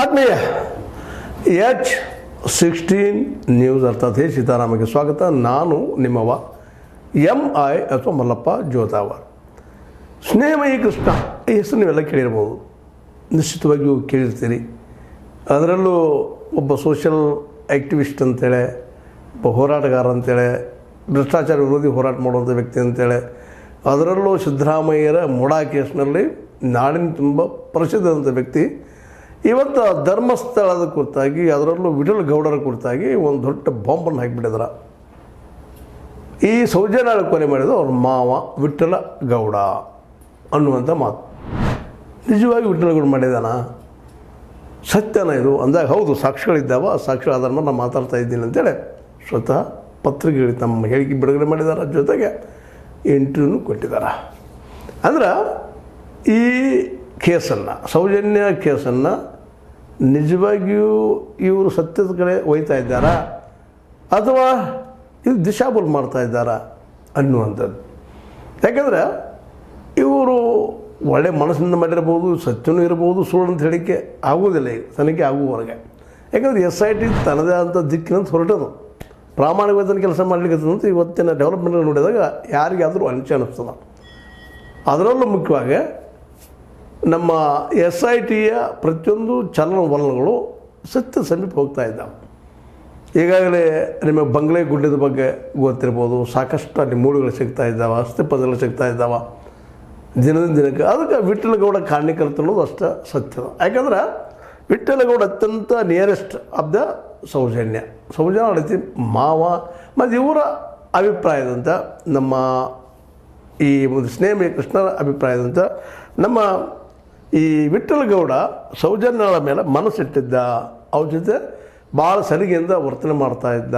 ಆತ್ಮೀಯ H16 news ಅರ್ಥಾತ್ ಹೇ ಸೀತಾರಾಮಕ್ಕೆ ಸ್ವಾಗತ. ನಾನು ನಿಮ್ಮವ MI ಅಥವಾ ಮಲ್ಲಪ್ಪ ಜೋತಾವರ್. ಸ್ನೇಹಮಯಿ ಕೃಷ್ಣ ಈ ಹೆಸರು ನೀವೆಲ್ಲ ಕೇಳಿರ್ಬೋದು, ನಿಶ್ಚಿತವಾಗಿಯೂ ಕೇಳಿರ್ತೀರಿ. ಅದರಲ್ಲೂ ಒಬ್ಬ ಸೋಷಿಯಲ್ ಆ್ಯಕ್ಟಿವಿಸ್ಟ್ ಅಂತೇಳಿ, ಒಬ್ಬ ಹೋರಾಟಗಾರ ಅಂತೇಳಿ, ಭ್ರಷ್ಟಾಚಾರ ವಿರೋಧಿ ಹೋರಾಟ ಮಾಡುವಂಥ ವ್ಯಕ್ತಿ ಅಂತೇಳಿ, ಅದರಲ್ಲೂ ಸಿದ್ದರಾಮಯ್ಯರ ಮುಡಾ ಕೇಸ್ನಲ್ಲಿ ನಾಡಿನ ತುಂಬ ಪ್ರಸಿದ್ಧವಂಥ ವ್ಯಕ್ತಿ ಇವತ್ತು ಧರ್ಮಸ್ಥಳದ ಕುರಿತಾಗಿ, ಅದರಲ್ಲೂ ವಿಠಲ ಗೌಡರ ಕುರಿತಾಗಿ ಒಂದು ದೊಡ್ಡ ಬಾಂಬನ್ನು ಹಾಕಿಬಿಟ್ಟಿದ್ರ. ಈ ಸೌಜನ್ಯ ಕೊಲೆ ಮಾಡಿದ ಅವ್ರ ಮಾವ ವಿಠಲ ಗೌಡ ಅನ್ನುವಂಥ ಮಾತು. ನಿಜವಾಗಿ ವಿಠಲ ಗೌಡ ಮಾಡಿದಾನ? ಸತ್ಯನ ಇದು ಅಂದಾಗ ಹೌದು ಸಾಕ್ಷಿಗಳಿದ್ದಾವ, ಸಾಕ್ಷಿಗಳ ಆಧಾರ ಮೇಲೆ ನಾನು ಮಾತಾಡ್ತಾ ಇದ್ದೀನಿ ಅಂತೇಳಿ ಸ್ವತಃ ಪತ್ರಿಕೆಗಳಿಗೆ ತಮ್ಮ ಹೇಳಿಕೆ ಬಿಡುಗಡೆ ಮಾಡಿದ್ದಾರೆ, ಜೊತೆಗೆ ಇಂಟರ್ವ್ಯೂನು ಕೊಟ್ಟಿದ್ದಾರೆ. ಅಂದ್ರೆ ಈ ಕೇಸನ್ನು, ಸೌಜನ್ಯ ಕೇಸನ್ನು ನಿಜವಾಗಿಯೂ ಇವರು ಸತ್ಯದ ಕಡೆ ಒಯ್ತಾ ಇದ್ದಾರಾ ಅಥವಾ ಇದು ದಿಶಾಬಲ್ ಮಾಡ್ತಾ ಇದ್ದಾರಾ ಅನ್ನುವಂಥದ್ದು. ಯಾಕಂದರೆ ಇವರು ಒಳ್ಳೆ ಮನಸ್ಸಿನಿಂದ ಮಾಡಿರ್ಬೋದು, ಸತ್ಯನೂ ಇರ್ಬೋದು, ಸುಳ್ಳು ಅಂತ ಹೇಳಿಕೆ ಆಗೋದಿಲ್ಲ ಈಗ ತನಿಖೆ ಆಗುವವರೆಗೆ. ಯಾಕಂದರೆ SIT ತನ್ನದೇ ಆದಂಥ ದಿಕ್ಕಿನಂತ ಹೊರಟದು, ಪ್ರಾಮಾಣಿಕವಾದ ಕೆಲಸ ಮಾಡಲಿಕ್ಕೆ ಅಂತ ಇವತ್ತಿನ ಡೆವಲಪ್ಮೆಂಟ್ ನೋಡಿದಾಗ ಯಾರಿಗಾದರೂ ಅಂಚೆ ಅನ್ನಿಸ್ತದೆ. ಅದರಲ್ಲೂ ಮುಖ್ಯವಾಗಿ ನಮ್ಮ SITಯ ಪ್ರತಿಯೊಂದು ಚಲನವಲನಗಳು ಸತ್ಯ ಸಮೀಪ ಹೋಗ್ತಾ ಇದ್ದಾವೆ. ಈಗಾಗಲೇ ನಿಮಗೆ ಬಂಗ್ಲೆ ಗುಡ್ಡದ ಬಗ್ಗೆ ಗೊತ್ತಿರ್ಬೋದು, ಸಾಕಷ್ಟು ಅಲ್ಲಿ ಮೂಳೆಗಳು ಸಿಗ್ತಾ ಇದ್ದಾವೆ, ಅಸ್ಥಿಪದಗಳು ಸಿಗ್ತಾ ಇದ್ದಾವೆ ದಿನದಿಂದ ದಿನಕ್ಕೆ. ಅದಕ್ಕೆ ವಿಠಲಗೌಡ ಕಾರಣೀಕರ್ತ ಅನ್ನೋದು ಅಷ್ಟೇ ಸತ್ಯದ. ಯಾಕಂದ್ರೆ ವಿಠಲಗೌಡ ಅತ್ಯಂತ ನಿಯರೆಸ್ಟ್ ಆಫ್ ದ ಸೌಜನ್ಯ ಅಡತಿ ಮಾವ. ಮತ್ತು ಇವರ ಅಭಿಪ್ರಾಯದಂತ, ನಮ್ಮ ಈ ಒಂದು ಸ್ನೇಹಮಯ ಕೃಷ್ಣರ ಅಭಿಪ್ರಾಯದಂತ ನಮ್ಮ ಈ ವಿಠಲಗೌಡ ಸೌಜನ್ಯಗಳ ಮೇಲೆ ಮನಸ್ಸಿಟ್ಟಿದ್ದ, ಅವ್ರ ಜೊತೆ ಭಾಳ ಸಲಿಗೆಯಿಂದ ವರ್ತನೆ ಮಾಡ್ತಾ ಇದ್ದ.